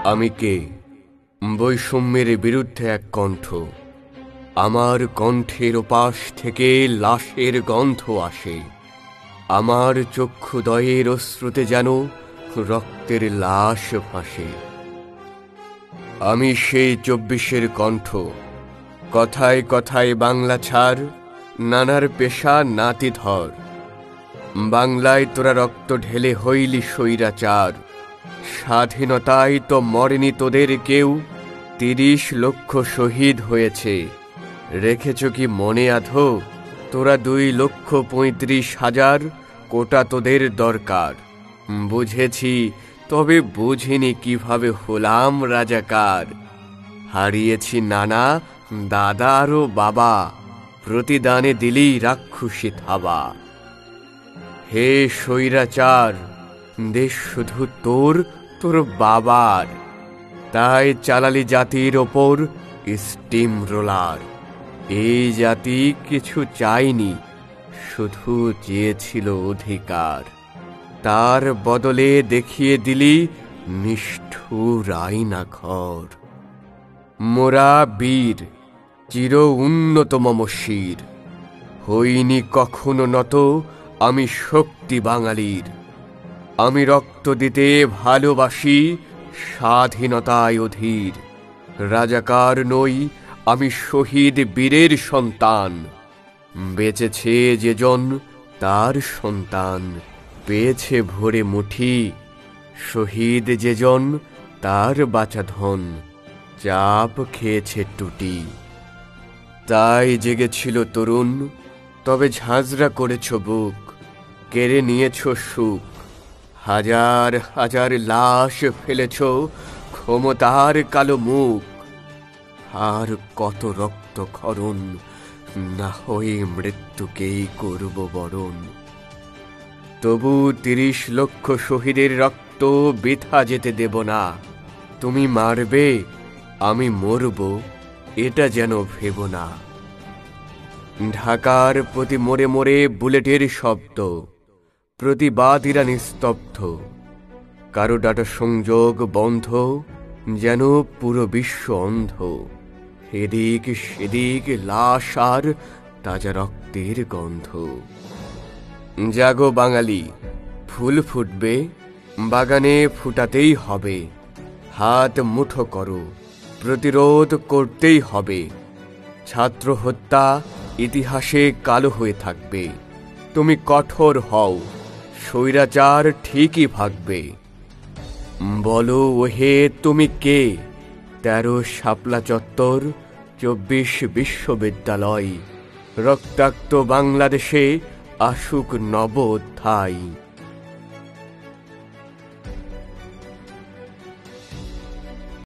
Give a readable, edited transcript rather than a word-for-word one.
আমি কে? বৈষম্যের বিরুদ্ধে এক কণ্ঠ। আমার কণ্ঠের ওপাশ থেকে লাশের গন্ধ আসে। আমার চক্ষুদয়ের অশ্রুতে যেন রক্তের লাশ ভাসে। আমি সেই 24-এর কণ্ঠ। কথায় কথায় বাংলা ছাড়, নানার পেশা নাতিধর। বাংলায় তোরা রক্ত ঢেলে হইলি স্বৈরাচার। স্বাধীনতায় তো মরেনি তোদের কেউ, 30 লক্ষ শহীদ হয়েছে। রেখেছ কি মনে আধো? তোরা 2,35,000 কোটা তোদের দরকার। বুঝেছি, তবে বুঝিনি কিভাবে হলাম রাজাকার। হারিয়েছি নানা, দাদা আরও বাবা, প্রতিদানে দিলি রাক্ষসী থাবা। হে স্বৈরাচার, দেশ শুধু তোর বাবার, তাই চালালি জাতির ওপর স্টিম রোলার। এই জাতি কিছু চায়নি, শুধু চেয়েছিল অধিকার। তার বদলে দেখিয়ে দিলি নিষ্ঠুর আয়না ঘর। মোরা বীর, চির উন্নত মম শির, হইনি কখনো নত আমি শক্তি বাঙালির। আমি রক্ত দিতে ভালোবাসি, স্বাধীনতায় অধীর। রাজাকার নই, আমি শহীদ বীরের সন্তান। বেঁচেছে যেজন তার সন্তান, পেয়েছে ভরে মুঠি। শহীদ যেজন তার বাঁচা ধন, চাপ খেয়েছে টুটি। তাই জেগেছিল তরুণ, তবে ঝাঁঝরা করেছ বুক, কেড়ে নিয়েছ সুখ। হাজার হাজার লাশ ফেলেছ ক্ষমতার কালো মুখ। আর কত রক্তক্ষরণ, না হয়ে মৃত্যুকেই করব বরণ। তবু 30 লক্ষ শহীদের রক্ত বৃথা যেতে দেব না। তুমি মারবে, আমি মরব, এটা যেন ভেব না। ঢাকার প্রতি মোড়ে মোড়ে বুলেটের শব্দ, প্রতিবাদীরা নিস্তব্ধ। কারো ডাটা সংযোগ বন্ধ, যেন পুরো বিশ্ব অন্ধ। এদিক সেদিক লাশ আর তাজা রক্তের গন্ধ। জাগো বাঙালি, ফুল ফুটবে, বাগানে ফুটাতেই হবে। হাত মুঠো করো, প্রতিরোধ করতেই হবে। ছাত্র হত্যা ইতিহাসে কালো হয়ে থাকবে। তুমি কঠোর হও, স্বৈরাচার ঠিকই ভাগবে। বলো ওহে তুমি কে? 13 শাপলা চত্বর, 24 বিশ্ববিদ্যালয়। রক্তাক্ত বাংলাদেশে আসুক নব অধ্যায়।